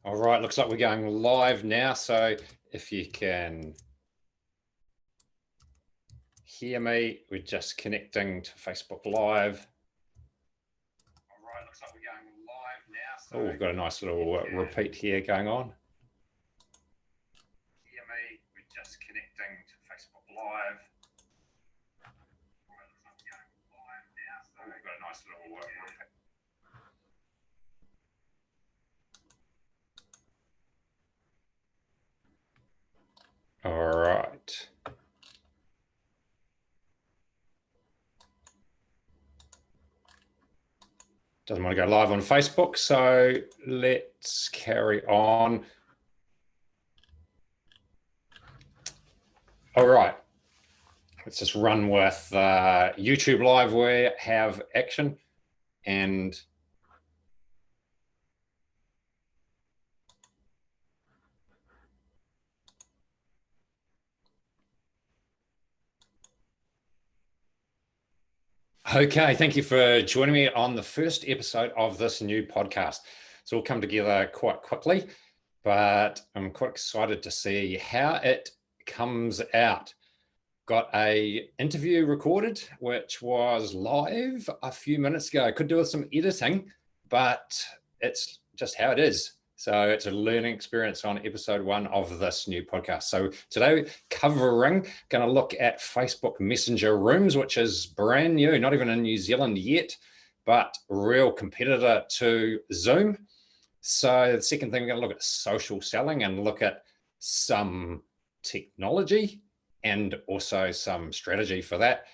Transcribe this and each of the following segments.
All right, looks like we're going live now. So if you can hear me, we're just connecting to Facebook Live. All right, looks like we're going live now. So we've got a nice little repeat here going on. Hear me, we're just connecting to Facebook Live. All right, looks like we're going live now. So we've got a nice little repeat. All right. Doesn't want to go live on Facebook, so let's carry on. All right, let's just run with YouTube Live. We have action and okay, thank you for joining me on the first episode of this new podcast. It's all come together quite quickly, but I'm quite excited to see how it comes out. Got a interview recorded, which was live a few minutes ago. Could do with some editing, but it's just how it is. So it's a learning experience on episode 1 of this new podcast. So today going to look at Facebook Messenger Rooms, which is brand new, not even in New Zealand yet, but real competitor to Zoom. So the second thing, we're going to look at social selling and look at some technology and also some strategy for that.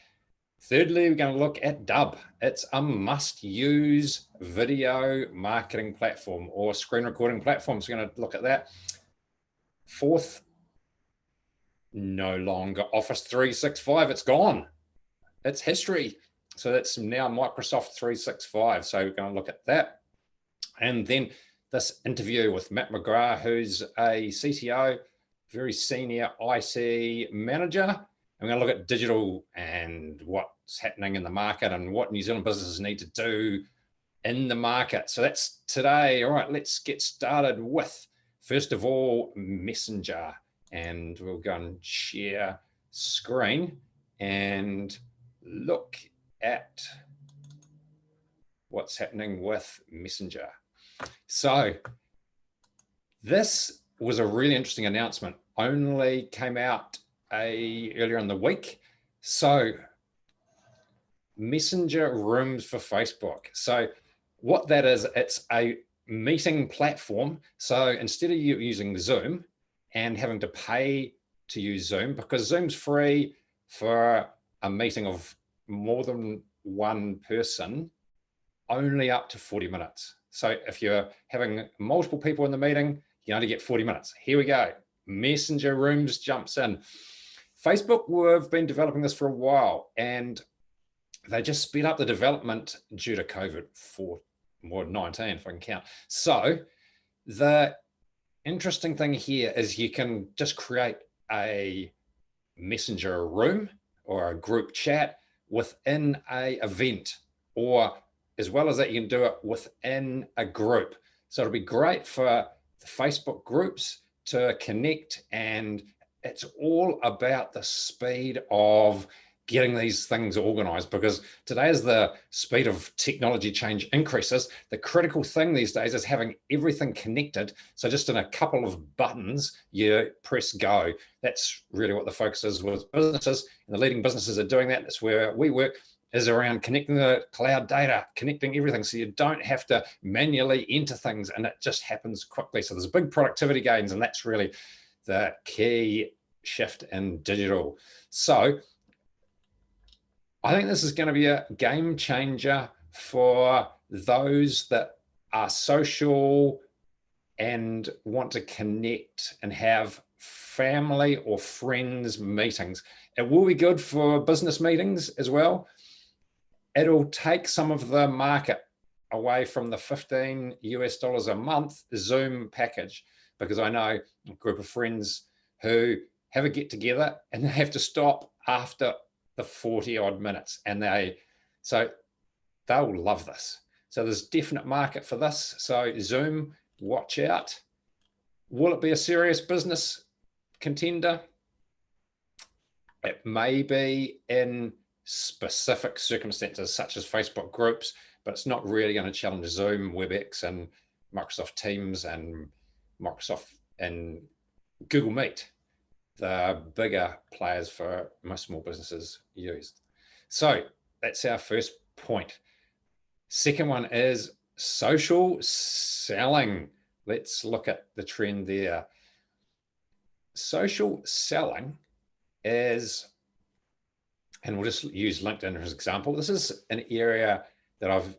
Thirdly, we're going to look at Dub. It's a must-use video marketing platform or screen recording platform. So we're going to look at that. Fourth, no longer Office 365. It's gone. It's history. So that's now Microsoft 365. So we're going to look at that. And then this interview with Matt McGrath, who's a CTO, very senior IT manager. I'm going to look at digital and what's happening in the market and what New Zealand businesses need to do in the market. So that's today. All right, let's get started with, first of all, Messenger. And we'll go and share screen and look at what's happening with Messenger. So this was a really interesting announcement. Only came out earlier in the week. So Messenger Rooms for Facebook. So what that is, it's a meeting platform. So instead of you using Zoom and having to pay to use Zoom, because Zoom's free for a meeting of more than one person, only up to 40 minutes. So if you're having multiple people in the meeting, you only get 40 minutes. Here we go. Messenger Rooms jumps in. Facebook have been developing this for a while, and they just sped up the development due to COVID for more than 19, if I can count. So the interesting thing here is you can just create a messenger room or a group chat within an event, or as well as that, you can do it within a group. So it'll be great for the Facebook groups to connect, and it's all about the speed of getting these things organized, because today, as the speed of technology change increases, the critical thing these days is having everything connected. So just in a couple of buttons, you press go. That's really what the focus is with businesses, and the leading businesses are doing that. That's where we work, is around connecting the cloud data, connecting everything, so you don't have to manually enter things, and it just happens quickly. So there's big productivity gains, and that's really the key shift in digital. So I think this is going to be a game changer for those that are social and want to connect and have family or friends meetings. It will be good for business meetings as well. It'll take some of the market away from the $15 US a month Zoom package, because I know a group of friends who have a get together and they have to stop after the 40 odd minutes, and so they'll love this. So there's definite market for this. So Zoom, watch out. Will it be a serious business contender? It may be in specific circumstances such as Facebook groups, but it's not really going to challenge Zoom, WebEx, and Microsoft Teams and Microsoft and Google Meet, the bigger players for most small businesses use. So that's our first point. Second one is social selling. Let's look at the trend there. Social selling is, and we'll just use LinkedIn as an example. This is an area that I've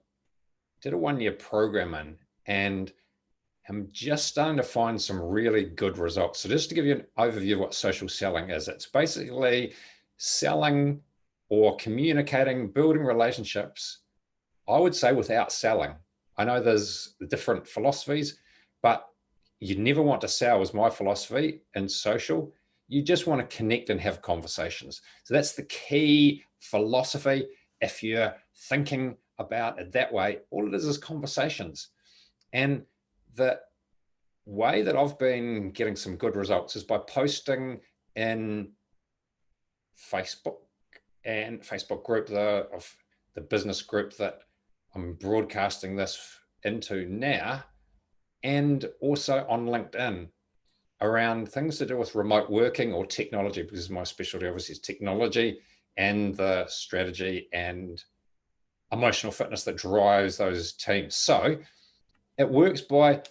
did a 1-year program in, and I'm just starting to find some really good results. So just to give you an overview of what social selling is, it's basically selling or communicating, building relationships, I would say, without selling. I know there's different philosophies, but you never want to sell is my philosophy in social. You just want to connect and have conversations. So that's the key philosophy. If you're thinking about it that way, all it is conversations. And the way that I've been getting some good results is by posting in Facebook and Facebook group, of the business group that I'm broadcasting this into now, and also on LinkedIn around things to do with remote working or technology, because my specialty obviously is technology and the strategy and emotional fitness that drives those teams. So it works by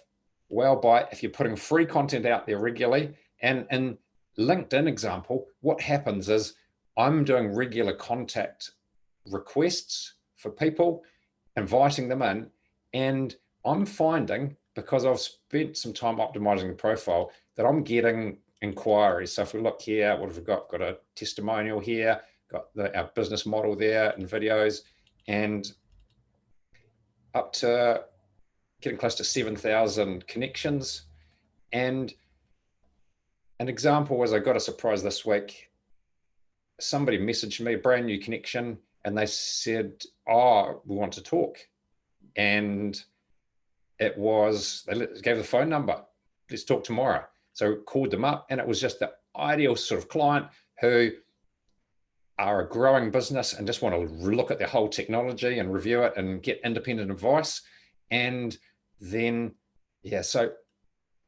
if you're putting free content out there regularly. And in LinkedIn example, what happens is I'm doing regular contact requests for people, inviting them in, and I'm finding, because I've spent some time optimizing the profile, that I'm getting inquiries. So if we look here, what have we got? Got a testimonial here, got our business model there and videos, and up to getting close to 7,000 connections. And an example was I got a surprise this week. Somebody messaged me, a brand new connection, and they said, oh, we want to talk. And it was, they gave the phone number. Let's talk tomorrow. So called them up, and it was just the ideal sort of client who are a growing business and just want to look at their whole technology and review it and get independent advice. And then, yeah, so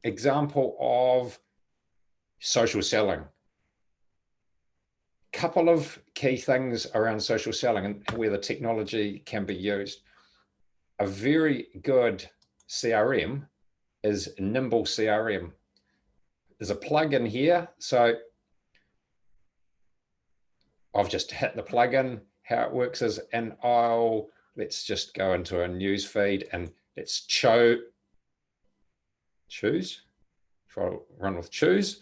example of social selling. Couple of key things around social selling and where the technology can be used. A very good CRM is Nimble CRM. There's a plugin here. So I've just hit the plugin. How it works is, and let's just go into a news feed and let's choose, try to run with choose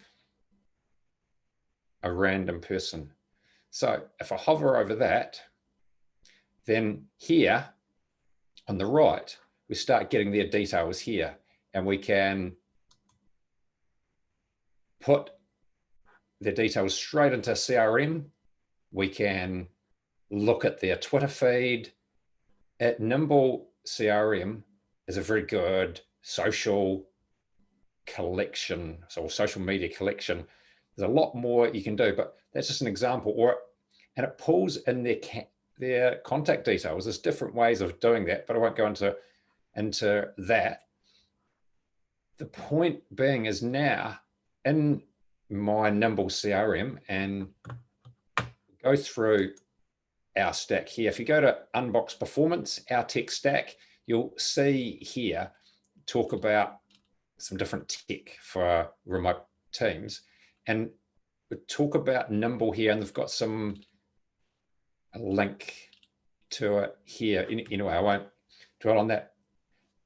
a random person. So if I hover over that, then here on the right, we start getting their details here, and we can put their details straight into CRM. We can look at their Twitter feed. At Nimble CRM is a very good social collection, so social media collection. There's a lot more you can do, but that's just an example. And it pulls in their contact details. There's different ways of doing that, but I won't go into that. The point being is now in my Nimble CRM and go through our stack here. If you go to Unbox Performance, our tech stack, you'll see here talk about some different tech for remote teams. And we talk about Nimble here, and they've got a link to it here. Anyway, I won't dwell on that.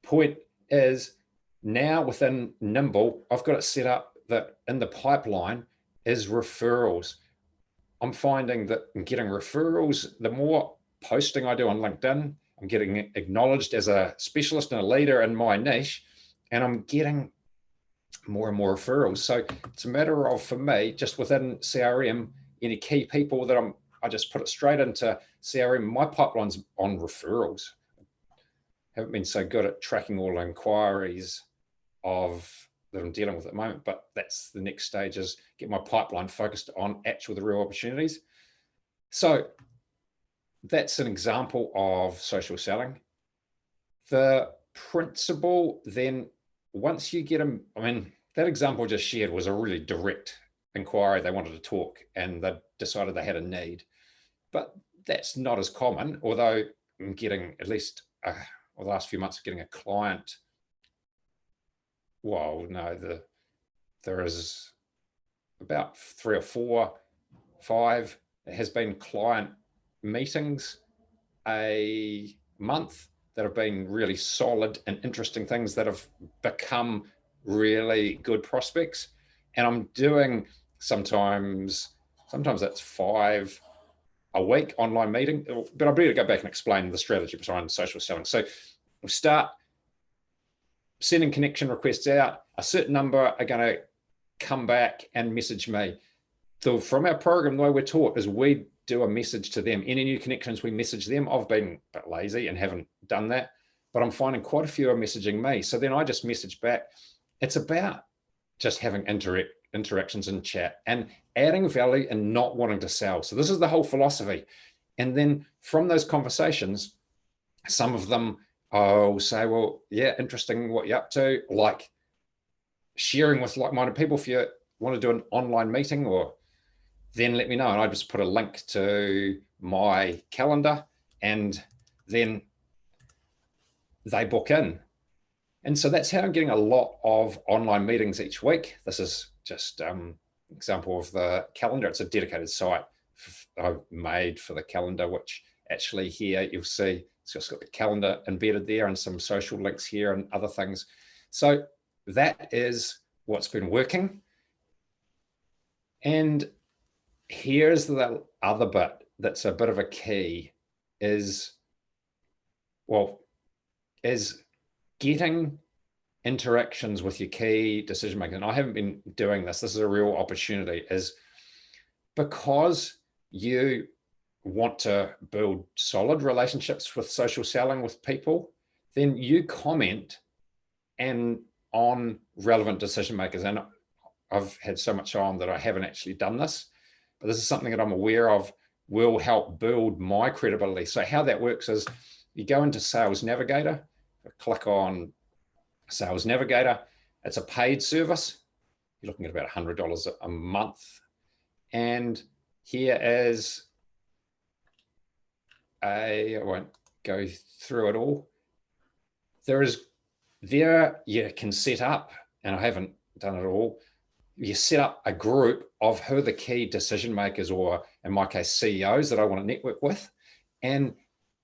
Point is, now within Nimble, I've got it set up that in the pipeline is referrals. I'm finding that I'm getting referrals. The more posting I do on LinkedIn, I'm getting acknowledged as a specialist and a leader in my niche, and I'm getting more and more referrals. So it's a matter of, for me, just within CRM, any key people that I just put it straight into CRM. My pipeline's on referrals. Haven't been so good at tracking all inquiries of that I'm dealing with at the moment, but that's the next stage, is get my pipeline focused on the real opportunities. So that's an example of social selling. The principle then, once you get them, I mean, that example I just shared was a really direct inquiry. They wanted to talk and they decided they had a need, but that's not as common, although I'm getting at least the last few months getting a client. Well, no, there is about 3 or 4, 5. It has been client meetings a month that have been really solid and interesting things that have become really good prospects. And I'm doing sometimes that's 5 a week online meeting, but I better go back and explain the strategy behind social selling. So we start sending connection requests out. A certain number are going to come back and message me. So from our program, the way we're taught is we do a message to them. Any new connections, we message them. I've been a bit lazy and haven't done that, but I'm finding quite a few are messaging me. So then I just message back. It's about just having interactions in chat and adding value and not wanting to sell. So this is the whole philosophy. And then from those conversations, some of them I'll say, well, yeah, interesting what you're up to, like sharing with like-minded people. If you want to do an online meeting, or then let me know. And I just put a link to my calendar and then they book in. And so that's how I'm getting a lot of online meetings each week. This is just an example of the calendar. It's a dedicated site I've made for the calendar, which actually here you'll see it's just got the calendar embedded there and some social links here and other things. So that is what's been working. And here's the other bit that's a bit of a key is getting interactions with your key decision makers. And I haven't been doing this. This is a real opportunity, is because you want to build solid relationships with social selling with people, then you comment and on relevant decision makers. And I've had so much on that I haven't actually done this, but this is something that I'm aware of will help build my credibility. So how that works is you go into Sales Navigator, click on Sales Navigator. It's a paid service. You're looking at about $100 a month. And here is I won't go through it all. There you can set up, and I haven't done it all, you set up a group of who are the key decision makers, or in my case, CEOs that I want to network with. And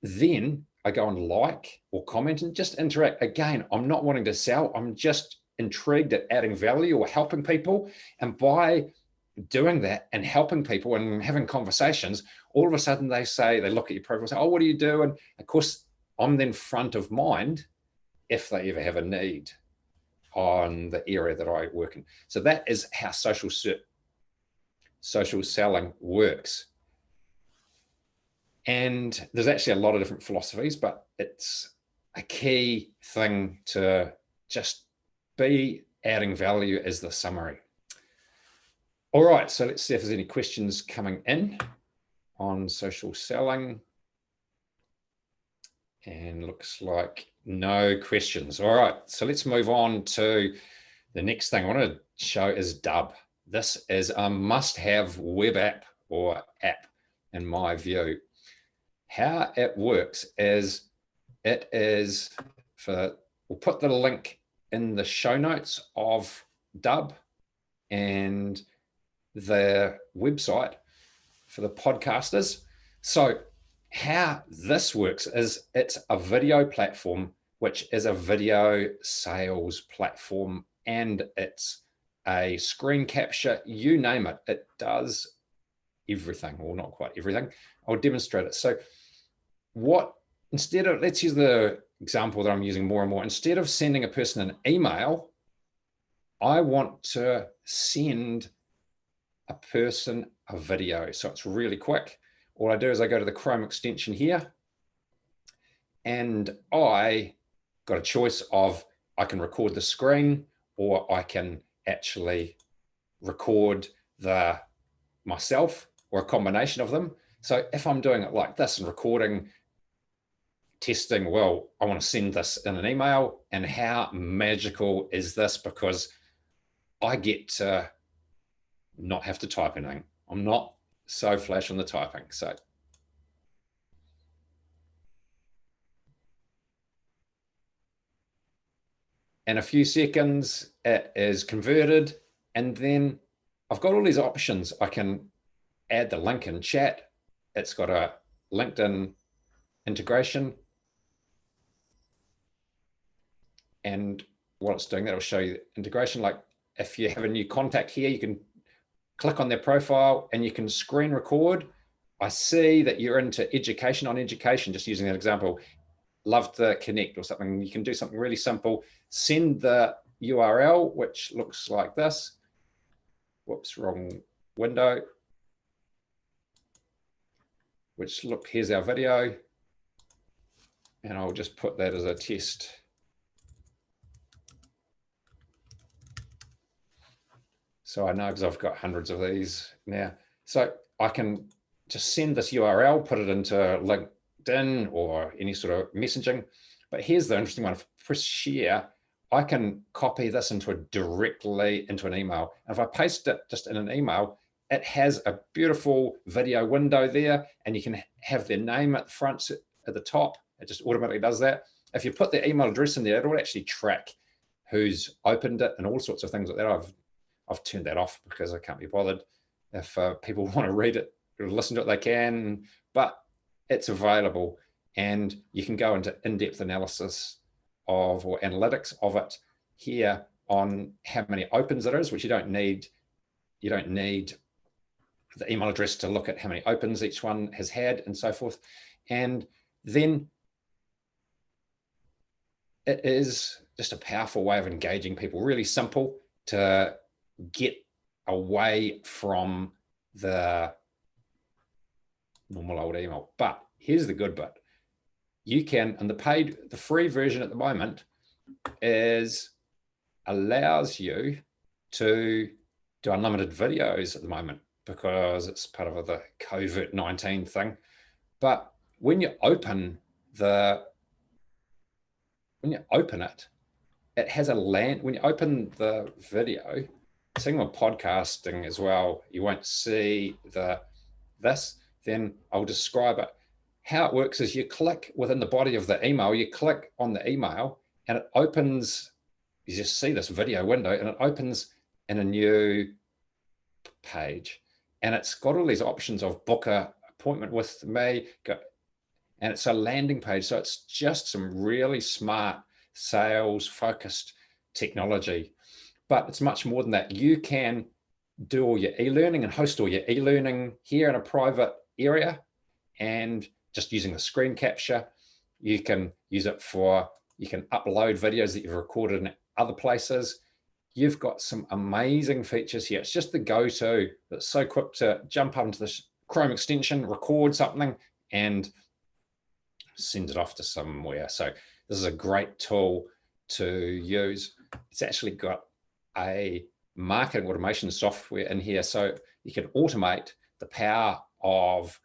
then I go and like or comment and just interact. Again, I'm not wanting to sell. I'm just intrigued at adding value or helping people. And by doing that and helping people and having conversations, all of a sudden they look at your profile and say, oh, what do you do? And of course, I'm then front of mind if they ever have a need on the area that I work in. So that is how social selling works. And there's actually a lot of different philosophies, but it's a key thing to just be adding value as the summary. All right, so let's see if there's any questions coming in on social selling. And looks like no questions. All right, so let's move on to the next thing I want to show is Dub. This is a must-have web app or app in my view. How it works is we'll put the link in the show notes of Dub and the website for the podcasters. So how this works is it's a video platform, which is a video sales platform, and it's a screen capture, you name it. It does everything, or not quite everything. I'll demonstrate it. So let's use the example that I'm using more and more. Instead of sending a person an email, I want to send a person a video. So it's really quick. All I do is I go to the Chrome extension here, and I got a choice of, I can record the screen, or I can actually record myself or a combination of them. So if I'm doing it like this and recording, testing, well, I want to send this in an email, and how magical is this? Because I get to not have to type anything. I'm not so flash on the typing. So in a few seconds, it is converted. And then I've got all these options. I can add the link in chat. It's got a LinkedIn integration. And what it's doing, that'll show you the integration. Like if you have a new contact here, you can click on their profile and you can screen record. I see that you're into education on education, just using that example. Love to connect or something. You can do something really simple. Send the URL, which looks like this. Whoops, wrong window. Which look, here's our video. And I'll just put that as a test. So I know, because I've got hundreds of these now. So I can just send this URL, put it into LinkedIn or any sort of messaging. But here's the interesting one. If I press share, I can copy this directly into an email. And if I paste it just in an email, it has a beautiful video window there, and you can have their name at the front, at the top. It just automatically does that. If you put their email address in there, it'll actually track who's opened it and all sorts of things like that. I've turned that off because I can't be bothered. If people want to read it or listen to it, they can, but it's available, and you can go into in-depth analysis of, or analytics of it here on how many opens it is, which you don't need. You don't need the email address to look at how many opens each one has had and so forth. And then it is just a powerful way of engaging people, really simple to get away from the normal old email. But here's the good bit. You can, and the free version at the moment allows you to do unlimited videos at the moment, because it's part of the COVID-19 thing. But when you open it, it has a land. When you open the video, same with podcasting as well, you won't see this. Then I'll describe it. How it works is you click within the body of the email, you click on the email, and it opens. You just see this video window, and it opens in a new page, and it's got all these options of book an appointment with me, and it's a landing page. So it's just some really smart sales focused technology, but it's much more than that. You can do all your e-learning and host all your e-learning here in a private area, and just using the screen capture, you can use it you can upload videos that you've recorded in other places. You've got some amazing features here. It's just the go-to that's so quick to jump up into this Chrome extension, record something, and send it off to somewhere. So this is a great tool to use. It's actually got a marketing automation software in here, so you can automate the power of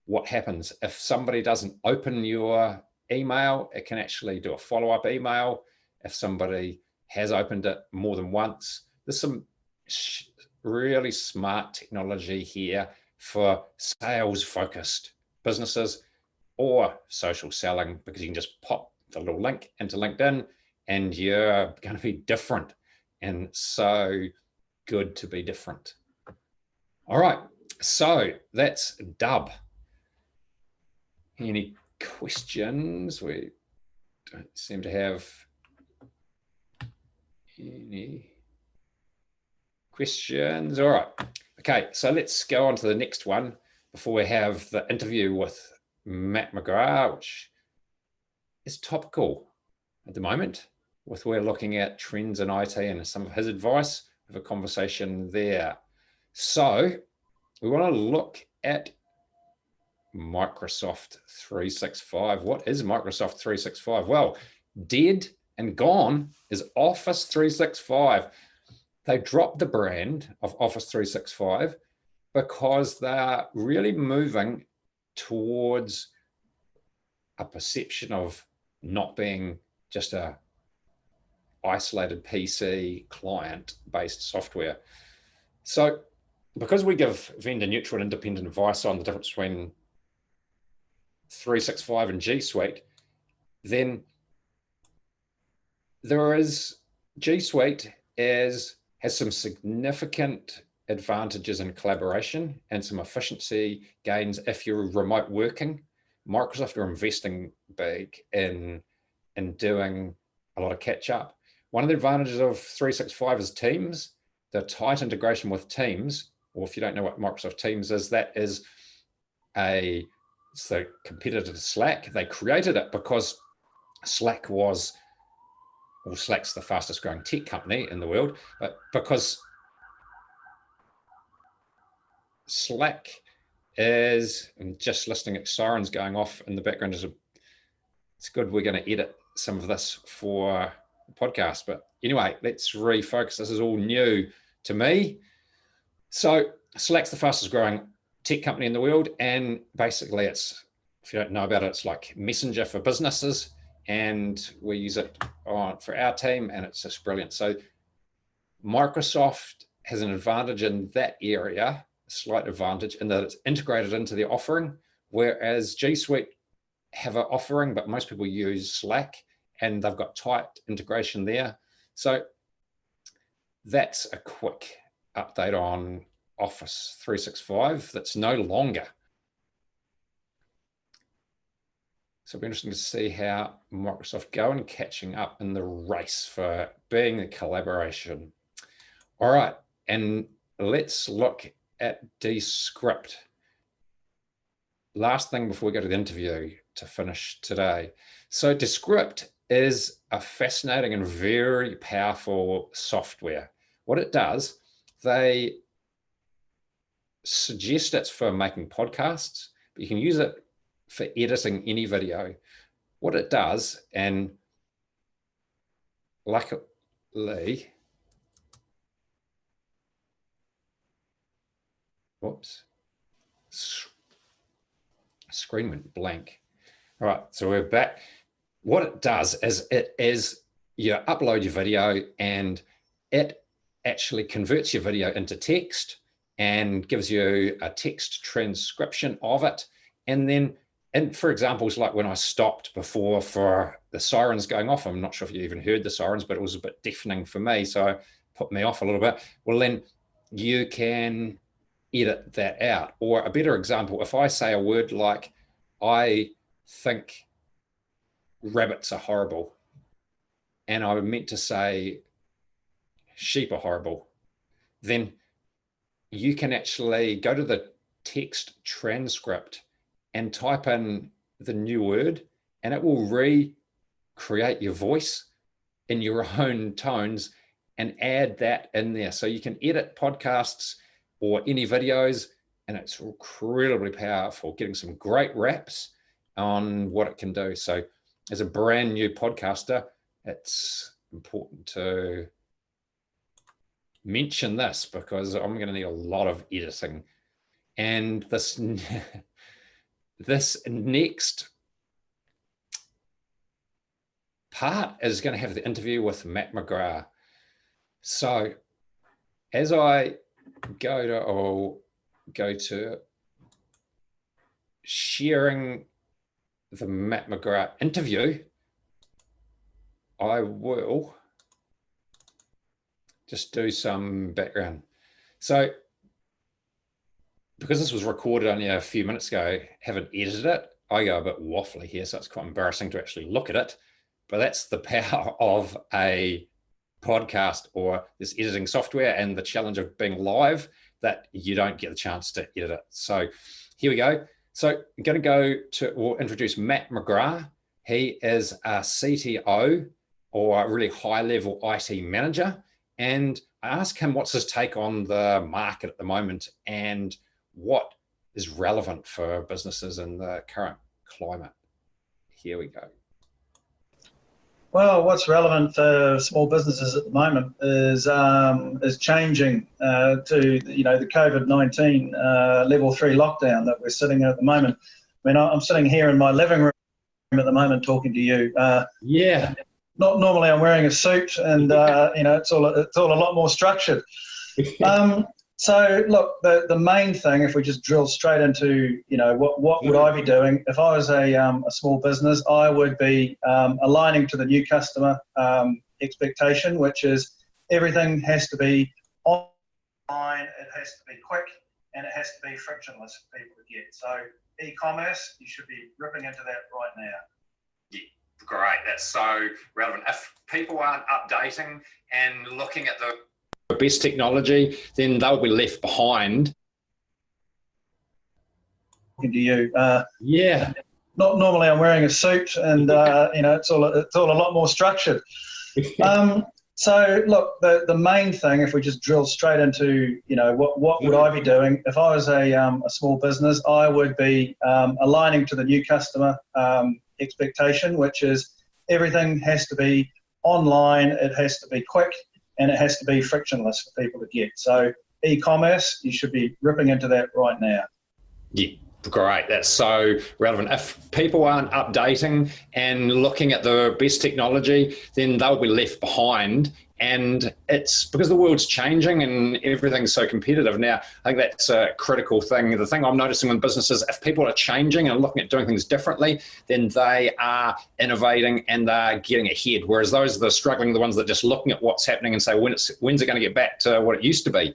what happens if somebody doesn't open your email. It can actually do a follow-up email if somebody has opened it more than once. There's some really smart technology here for sales-focused businesses or social selling, because you can just pop the little link into LinkedIn and you're going to be different, and so good to be different. All right, so that's Dub. Any questions? We don't seem to have any questions. All right. Okay, so let's go on to the next one before we have the interview with Matt McGrath, which is topical at the moment. We're looking at trends in IT and some of his advice. We have a conversation there. So we want to look at Microsoft 365. What is Microsoft 365? Well, dead and gone is Office 365. They dropped the brand of Office 365 because they're really moving towards a perception of not being just a isolated PC client-based software. So because we give vendor neutral and independent advice on the difference between 365 and G Suite, then there is G Suite has some significant advantages in collaboration and some efficiency gains if you're remote working. Microsoft are investing big in doing a lot of catch up. One of the advantages of 365 is Teams, the tight integration with Teams, or if you don't know what Microsoft Teams is, that is it's the competitor to Slack. They created it because Slack's the fastest growing tech company in the world, but because Slack is, I'm just listening at sirens going off in the background. It's good. We're going to edit some of this for the podcast, but anyway, let's refocus. This is all new to me. So Slack's the fastest growing tech company in the world, and basically it's, if you don't know about it, it's like Messenger for businesses, and we use it for our team, and it's just brilliant. So Microsoft has an advantage in that area, a slight advantage in that it's integrated into the offering, whereas G Suite have an offering, but most people use Slack and they've got tight integration there. So that's a quick update on Office 365 that's no longer. So it'll be interesting to see how Microsoft go and catching up in the race for being a collaboration. All right, and let's look at Descript. Last thing before we go to the interview to finish today. So Descript is a fascinating and very powerful software. What it does, they suggest it's for making podcasts, but you can use it for editing any video. What it does, and luckily, whoops, screen went blank. All right, so we're back. What it does is you upload your video and it actually converts your video into text and gives you a text transcription of it. And then, and for examples, like when I stopped before for the sirens going off, I'm not sure if you even heard the sirens, but it was a bit deafening for me, so it put me off a little bit. Well, then you can edit that out. Or a better example, if I say a word like, I think rabbits are horrible, and I meant to say sheep are horrible, then you can actually go to the text transcript and type in the new word, and it will recreate your voice in your own tones and add that in there. So you can edit podcasts or any videos, and it's incredibly powerful, getting some great reps on what it can do. So as a brand new podcaster, it's important to mention this because I'm going to need a lot of editing. And this next part is going to have the interview with Matt McGrath. So as I go to sharing the Matt McGrath interview, I will just do some background. So because this was recorded only a few minutes ago, haven't edited it, I go a bit waffly here, so it's quite embarrassing to actually look at it. But that's the power of a podcast or this editing software and the challenge of being live, that you don't get the chance to edit it. So here we go. So I'm going to we'll introduce Matt McGrath. He is a CTO, or a really high-level IT manager. And I asked him what's his take on the market at the moment and what is relevant for businesses in the current climate. Here we go. Well, what's relevant for small businesses at the moment is changing to the COVID-19 level 3 lockdown that we're sitting in at the moment. I mean, I'm sitting here in my living room at the moment talking to you. Yeah. Not normally I'm wearing a suit, and it's all a lot more structured. So look, the main thing, if we just drill straight into, what would I be doing if I was a small business? I would be aligning to the new customer expectation, which is everything has to be online, it has to be quick, and it has to be frictionless for people to get. So e-commerce, you should be ripping into that right now. Yeah, great. That's so relevant. If people aren't updating and looking at the best technology, then they'll be left behind. To you, yeah. Not normally I'm wearing a suit, and it's all a lot more structured. So look, the main thing, if we just drill straight into, what would I be doing if I was a small business? I would be aligning to the new customer expectation, which is everything has to be online, it has to be quick, and it has to be frictionless for people to get. So e-commerce, you should be ripping into that right now. Yeah, great. That's so relevant. If people aren't updating and looking at the best technology, then they'll be left behind. And it's because the world's changing and everything's so competitive now. I think that's a critical thing. The thing I'm noticing in businesses, if people are changing and looking at doing things differently, then they are innovating and they're getting ahead. Whereas those that are struggling, the ones that are just looking at what's happening and say, when's it going to get back to what it used to be?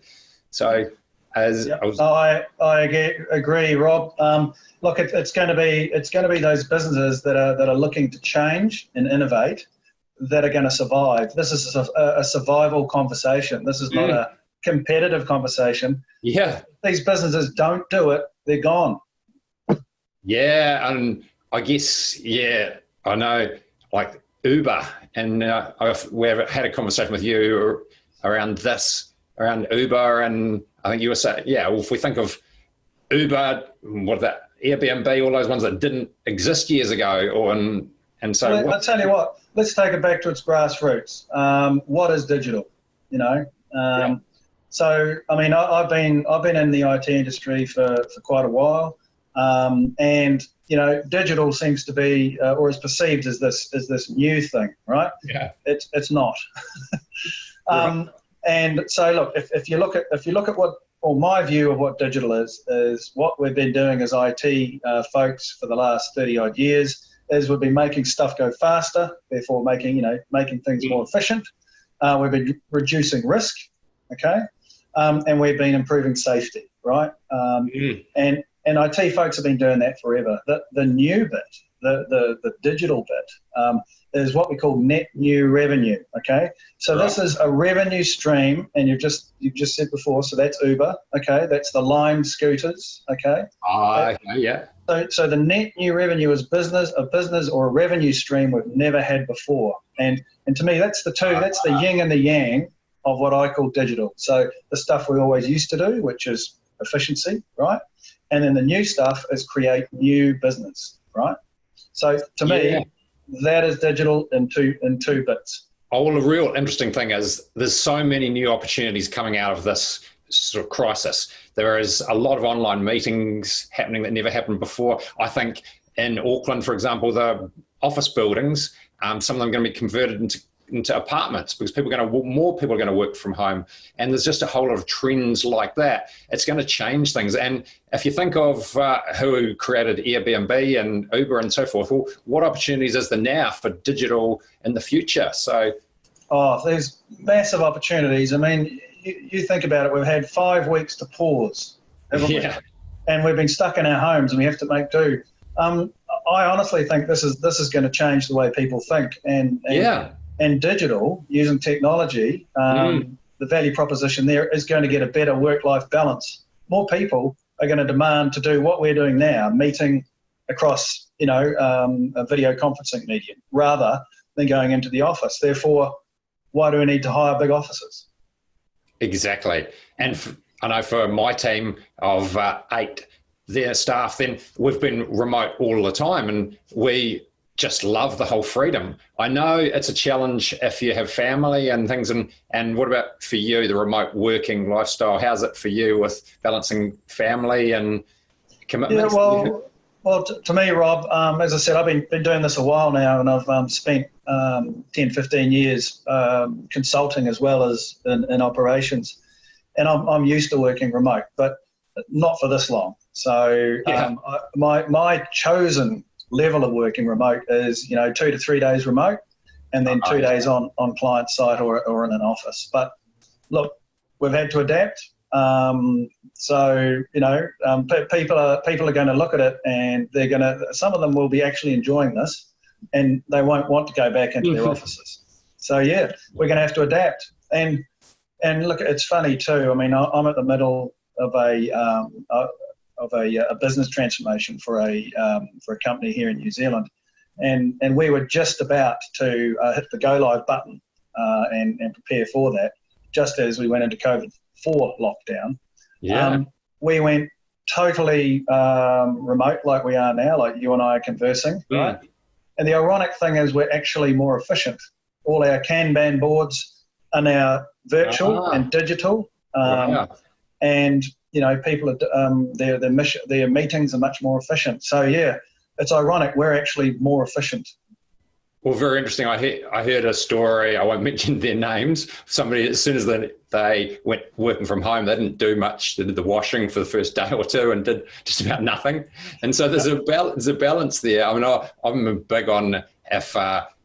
So I agree, Rob. Look, it's going to be those businesses that are looking to change and innovate that are going to survive. This is a survival conversation. This is not a competitive conversation. Yeah. These businesses don't do it, they're gone. Yeah, and I guess, I know, like Uber, and we've had a conversation with you around Uber, and I think you were saying, well, if we think of Uber, Airbnb, all those ones that didn't exist years ago, and so well, I'll tell you what, let's take it back to its grassroots. What is digital? So I mean, I've been in the IT industry for quite a while, and digital seems to be or is perceived as this new thing, right? Yeah. It's not. Right. And so look, if you look at what, or my view of what digital is what we've been doing as IT folks for the last 30 odd years is we've been making stuff go faster, therefore making things more efficient. We've been reducing risk, okay, and we've been improving safety, right? And IT folks have been doing that forever. The new bit, the digital bit, is what we call net new revenue. Okay, so This is a revenue stream, and you've just said before. So that's Uber. Okay, that's the Lime scooters. Okay. Okay. Yeah. So the net new revenue is a business or a revenue stream we've never had before, and to me that's the two. That's the yin and the yang of what I call digital. So the stuff we always used to do, which is efficiency, right? And then the new stuff is create new business, right? So to me, that is digital in two bits. Oh, well, the real interesting thing is there's so many new opportunities coming out of this sort of crisis. There is a lot of online meetings happening that never happened before. I think in Auckland, for example, the office buildings, some of them are going to be converted into apartments because more people are going to work from home. And there's just a whole lot of trends like that. It's going to change things. And if you think of who created Airbnb and Uber and so forth, well, what opportunities is there now for digital in the future? So, there's massive opportunities. I mean, you think about it, we've had 5 weeks to pause, haven't we? And we've been stuck in our homes and we have to make do. I honestly think this is going to change the way people think. And digital, using technology, the value proposition there is going to get a better work-life balance. More people are going to demand to do what we're doing now, meeting across, a video conferencing medium, rather than going into the office. Therefore, why do we need to hire big offices? Exactly. And I know for my team of 8, their staff, then we've been remote all the time, and we just love the whole freedom. I know it's a challenge if you have family and things. And what about for you, the remote working lifestyle? How's it for you with balancing family and commitments? Yeah, well, to me, Rob, as I said, I've been doing this a while now, and I've spent 10, 15 years consulting as well as in operations, and I'm used to working remote, but not for this long. So Yeah. my chosen level of working remote is 2 to 3 days remote, and then 2 days on client site or in an office. But look, we've had to adapt. So people are going to look at it, and some of them will be actually enjoying this, and they won't want to go back into their offices. So yeah, we're going to have to adapt. And look, it's funny too. I mean, I'm at the middle of a business transformation for a company here in New Zealand, and we were just about to hit the go live button and prepare for that, just as we went into COVID-4 lockdown. Yeah. We went totally remote, like we are now, like you and I are conversing, right? And the ironic thing is we're actually more efficient. All our Kanban boards are now virtual and digital, and people are their meetings are much more efficient. So yeah, it's ironic, we're actually more efficient. Well, very interesting. I heard a story, I won't mention their names. Somebody, as soon as they went working from home, they didn't do much. They did the washing for the first day or two and did just about nothing. And so there's a balance there. I mean, I'm big on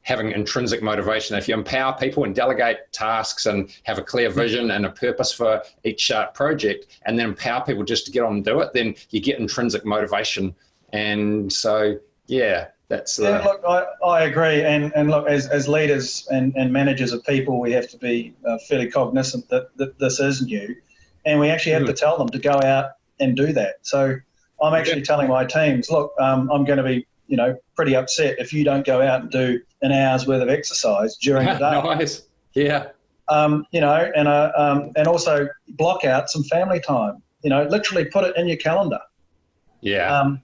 having intrinsic motivation. If you empower people and delegate tasks and have a clear vision and a purpose for each project, and then empower people just to get on and do it, then you get intrinsic motivation. And so, yeah. Look, I agree, and look, as leaders and managers of people, we have to be fairly cognizant that this is new, and we actually have to tell them to go out and do that. So I'm actually telling my teams, look, I'm going to be pretty upset if you don't go out and do an hour's worth of exercise during the day. Nice, yeah. And also block out some family time. Literally put it in your calendar. Yeah.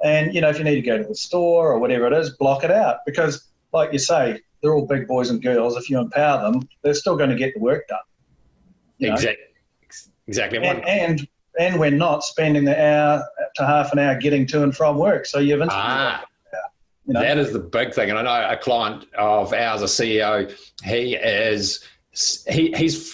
And, if you need to go to the store or whatever it is, block it out, because, like you say, they're all big boys and girls. If you empower them, they're still going to get the work done. Exactly. And we're not spending the hour to half an hour getting to and from work. So you've instantly that is the big thing. And I know a client of ours, a CEO, he's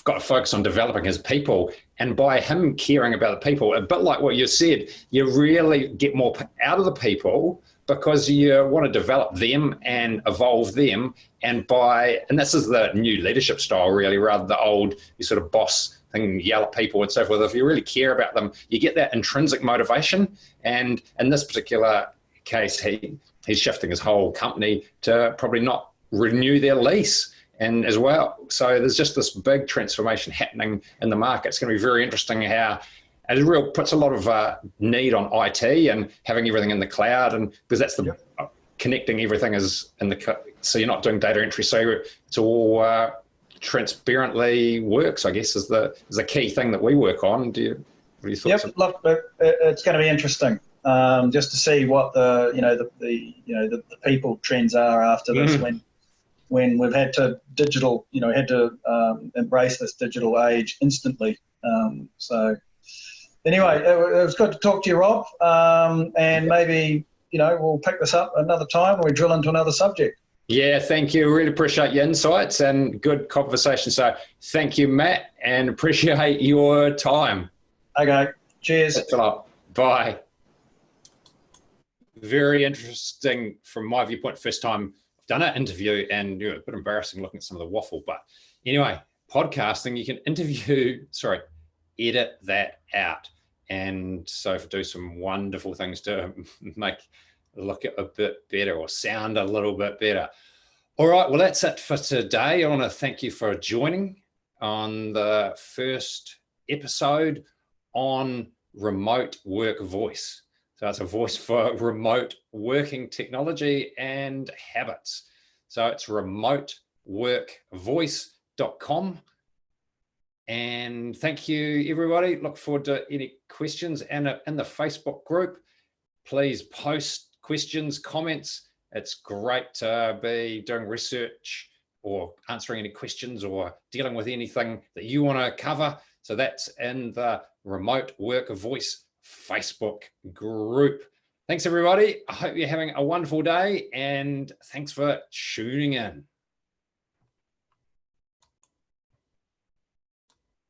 got to focus on developing his people. And by him caring about the people, a bit like what you said, you really get more out of the people because you want to develop them and evolve them. And this is the new leadership style, really, rather than the old you sort of boss thing, yell at people and so forth. If you really care about them, you get that intrinsic motivation. And in this particular case, he's shifting his whole company to probably not renew their lease. And as well, so there's just this big transformation happening in the market. It's going to be very interesting how it puts a lot of need on IT and having everything in the cloud, and because that's the connecting everything is in so you're not doing data entry, so it's all transparently works. I guess is the key thing that we work on. What are your thoughts? Yep, look, it's going to be interesting just to see what the people trends are after this when we've had to embrace this digital age instantly. So anyway, it was good to talk to you, Rob, and maybe we'll pick this up another time when we drill into another subject. Yeah, thank you. Really appreciate your insights and good conversation. So thank you, Matt, and appreciate your time. Okay, cheers. Thanks a lot. Bye. Very interesting from my viewpoint. First time done an interview, and a bit embarrassing looking at some of the waffle, but anyway, podcasting, you can edit that out, and so do some wonderful things to make look a bit better or sound a little bit better. All right, well, that's it for today. I want to thank you for joining on the first episode on remote work voice. So it's a voice for remote working technology and habits. So it's remoteworkvoice.com. And thank you, everybody. Look forward to any questions. And in the Facebook group, please post questions, comments, It's great to be doing research or answering any questions or dealing with anything that you want to cover. So that's in the Remote Work Voice Facebook group. Thanks, everybody. I hope you're having a wonderful day, and thanks for tuning in.